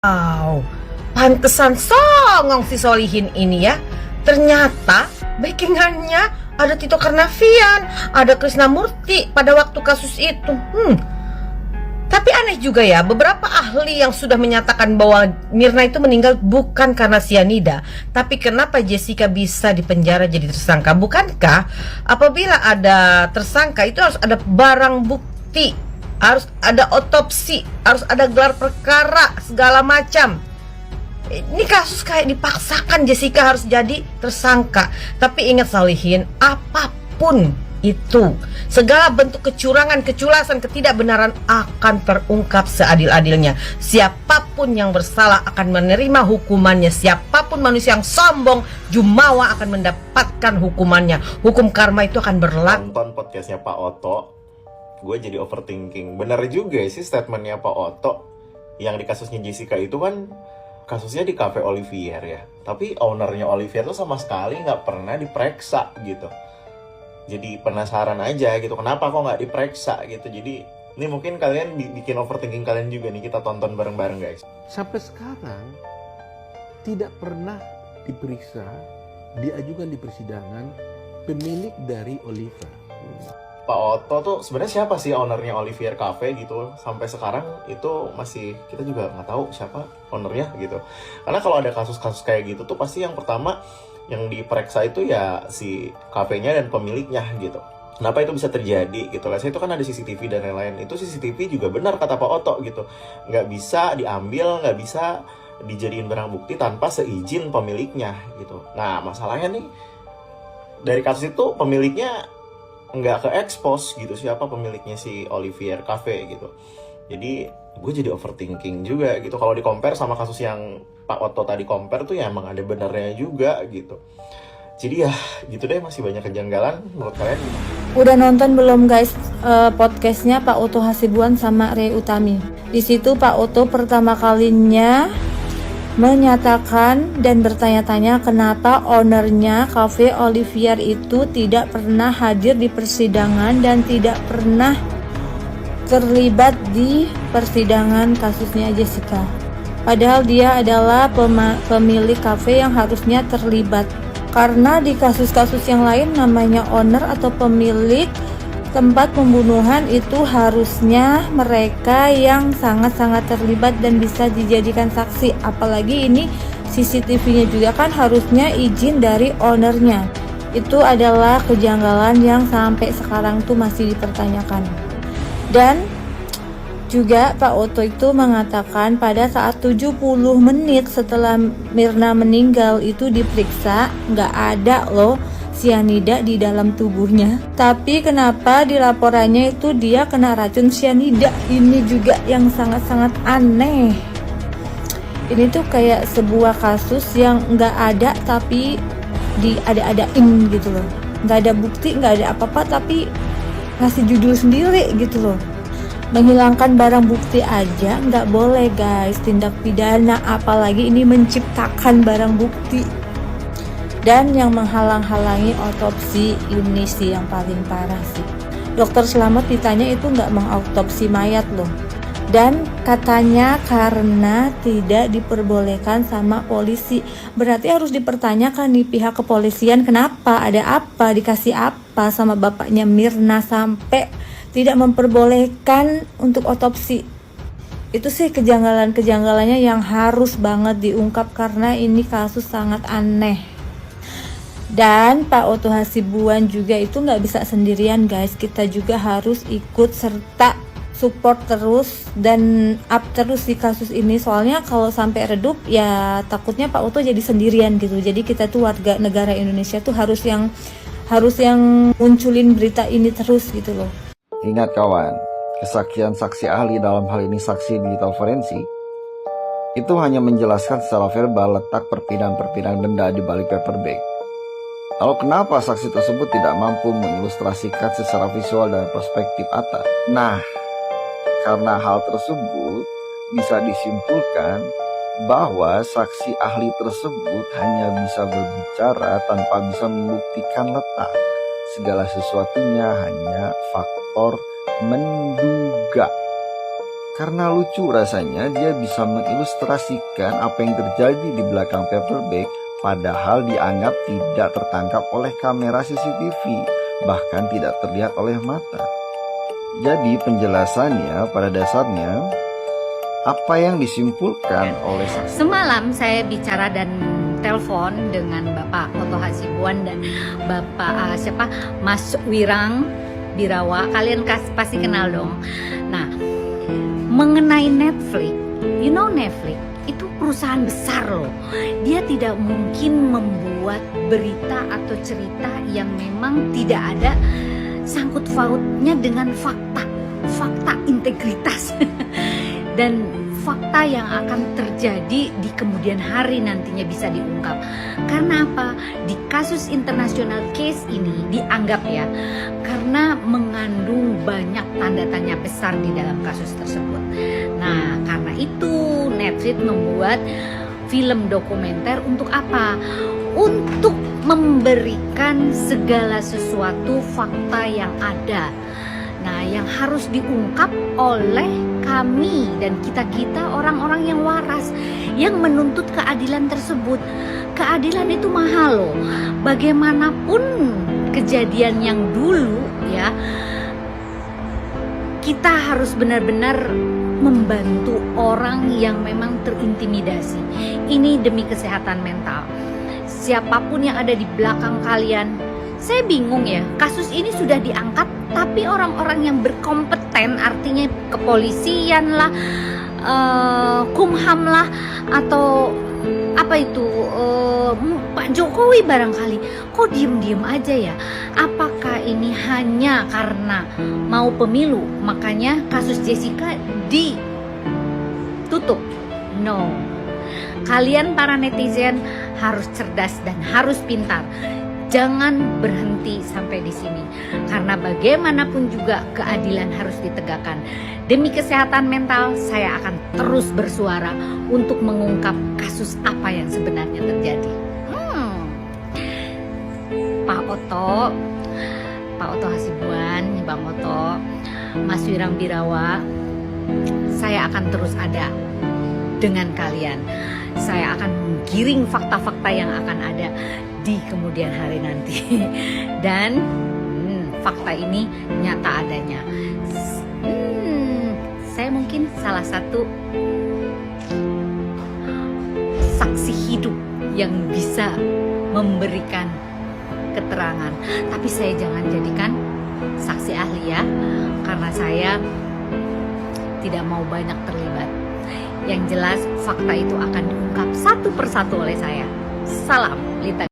Wow, pantesan songong si Solihin ini ya. Ternyata backingannya ada Tito Karnavian, ada Krisnamurti pada waktu kasus itu. Tapi aneh juga ya, beberapa ahli yang sudah menyatakan bahwa Mirna itu meninggal bukan karena sianida. Tapi kenapa Jessica bisa dipenjara jadi tersangka? Bukankah apabila ada tersangka itu harus ada barang bukti, harus ada otopsi, harus ada gelar perkara, segala macam. Ini kasus kayak dipaksakan Jessica harus jadi tersangka. Tapi ingat Solihin, apapun itu, segala bentuk kecurangan, keculasan, ketidakbenaran akan terungkap seadil-adilnya. Siapapun yang bersalah akan menerima hukumannya. Siapapun manusia yang sombong, jumawa akan mendapatkan hukumannya. Hukum karma itu akan berlaku. Nonton podcastnya Pak Oto, gue jadi overthinking. Bener juga sih statementnya Pak Oto. Yang di kasusnya Jessica itu kan kasusnya di Cafe Olivier ya. Tapi ownernya Olivier tuh sama sekali nggak pernah diperiksa gitu. Jadi penasaran aja gitu, kenapa kok nggak diperiksa gitu. Jadi ini mungkin kalian bikin overthinking kalian juga nih, kita tonton bareng-bareng guys. Sampai sekarang tidak pernah diperiksa, diajukan di persidangan pemilik dari Oliver. Pak Oto tuh sebenarnya siapa sih ownernya Olivier Cafe gitu? Sampai sekarang itu masih kita juga nggak tahu siapa ownernya gitu. Karena kalau ada kasus-kasus kayak gitu tuh pasti yang pertama yang diperiksa itu ya si kafenya dan pemiliknya gitu. Kenapa itu bisa terjadi gitu? Lah itu kan ada CCTV dan lain-lain. Itu CCTV juga benar kata Pak Oto gitu. Nggak bisa diambil, nggak bisa dijadiin barang bukti tanpa seizin pemiliknya gitu. Nah masalahnya nih dari kasus itu pemiliknya nggak ke-expose gitu siapa pemiliknya si Olivier Cafe gitu. Jadi gue jadi overthinking juga gitu. Kalau di-compare sama kasus yang Pak Oto tadi compare tuh ya emang ada benernya juga gitu. Jadi ya gitu deh, masih banyak kejanggalan menurut kalian gimana? Udah nonton belum guys podcastnya Pak Oto Hasibuan sama Ray Utami? Di situ Pak Oto pertama kalinya menyatakan dan bertanya-tanya kenapa ownernya Cafe Olivier itu tidak pernah hadir di persidangan dan tidak pernah terlibat di persidangan kasusnya Jessica. Padahal dia adalah pemilik cafe yang harusnya terlibat. Karena di kasus-kasus yang lain namanya owner atau pemilik tempat pembunuhan itu harusnya mereka yang sangat-sangat terlibat dan bisa dijadikan saksi. Apalagi ini CCTV-nya juga kan harusnya izin dari ownernya. Itu adalah kejanggalan yang sampai sekarang tuh masih dipertanyakan. Dan juga Pak Oto itu mengatakan pada saat 70 menit setelah Mirna meninggal itu diperiksa, nggak ada loh sianida di dalam tubuhnya. Tapi kenapa di laporannya itu dia kena racun sianida? Ini juga yang sangat-sangat aneh. Ini tuh kayak sebuah kasus yang nggak ada tapi diada-adain gitu loh. Nggak ada bukti, nggak ada apa-apa tapi ngasih judul sendiri gitu loh. Menghilangkan barang bukti aja nggak boleh guys, tindak pidana, apalagi ini menciptakan barang bukti. Dan yang menghalang-halangi otopsi ini sih yang paling parah sih. Dokter Slamet ditanya itu nggak mengautopsi mayat loh. Dan katanya karena tidak diperbolehkan sama polisi. Berarti harus dipertanyakan nih pihak kepolisian kenapa, ada apa, dikasih apa sama bapaknya Mirna sampai tidak memperbolehkan untuk otopsi. Itu sih kejanggalan-kejanggalannya yang harus banget diungkap karena ini kasus sangat aneh. Dan Pak Oto Hasibuan juga itu nggak bisa sendirian guys, kita juga harus ikut serta support terus dan up terus di kasus ini. Soalnya kalau sampai redup ya takutnya Pak Oto jadi sendirian gitu. Jadi kita tuh warga negara Indonesia tuh harus yang munculin berita ini terus gitu loh. Ingat kawan, kesaksian saksi ahli dalam hal ini saksi digital forensik itu hanya menjelaskan secara verbal letak perpindahan-perpindahan benda di balik paper bag. Lalu kenapa saksi tersebut tidak mampu mengilustrasikan secara visual dan perspektif atas? Nah, karena hal tersebut bisa disimpulkan bahwa saksi ahli tersebut hanya bisa berbicara tanpa bisa membuktikan letak. Segala sesuatunya hanya faktor menduga. Karena lucu rasanya dia bisa mengilustrasikan apa yang terjadi di belakang paper bag, padahal dianggap tidak tertangkap oleh kamera CCTV, bahkan tidak terlihat oleh mata. Jadi penjelasannya pada dasarnya apa yang disimpulkan oleh saksi. Semalam saya bicara dan telepon dengan Bapak Oto Hasibuan dan Bapak Mas Wirang Birawa. Kalian pasti kenal dong. Nah, mengenai Netflix, Netflix itu perusahaan besar loh. Dia tidak mungkin membuat berita atau cerita yang memang tidak ada sangkut pautnya dengan fakta integritas dan fakta yang akan terjadi di kemudian hari nantinya bisa diungkap. Karena apa? Di kasus internasional case ini dianggap ya, karena mengandung banyak tanda tanya besar di dalam kasus tersebut. Nah, karena itu Netflix membuat film dokumenter untuk apa? Untuk memberikan segala sesuatu fakta yang ada. Nah, yang harus diungkap oleh kami dan kita-kita orang-orang yang waras yang menuntut keadilan tersebut. Keadilan itu mahal loh. Bagaimanapun kejadian yang dulu ya, kita harus benar-benar membantu orang yang memang terintimidasi. Ini demi kesehatan mental. Siapapun yang ada di belakang kalian, saya bingung ya, kasus ini sudah diangkat tapi orang-orang yang berkompeten, artinya kepolisian lah, Kumham lah, atau apa itu Pak Jokowi barangkali, kok diem-diem aja ya? Apakah ini hanya karena mau pemilu makanya kasus Jessica ditutup? No. Kalian para netizen harus cerdas dan harus pintar. Jangan berhenti sampai di sini, karena bagaimanapun juga keadilan harus ditegakkan. Demi kesehatan mental, saya akan terus bersuara untuk mengungkap kasus apa yang sebenarnya terjadi. Pak Oto Hasibuan, Bang Oto, Mas Wirang Birawa, saya akan terus ada dengan kalian. Saya akan menggiring fakta-fakta yang akan ada di kemudian hari nanti. Dan fakta ini nyata adanya. Saya mungkin salah satu saksi hidup yang bisa memberikan keterangan. Tapi saya jangan jadikan saksi ahli ya, karena saya tidak mau banyak terlibat. Yang jelas fakta itu akan diungkap satu persatu oleh saya. Salam Lita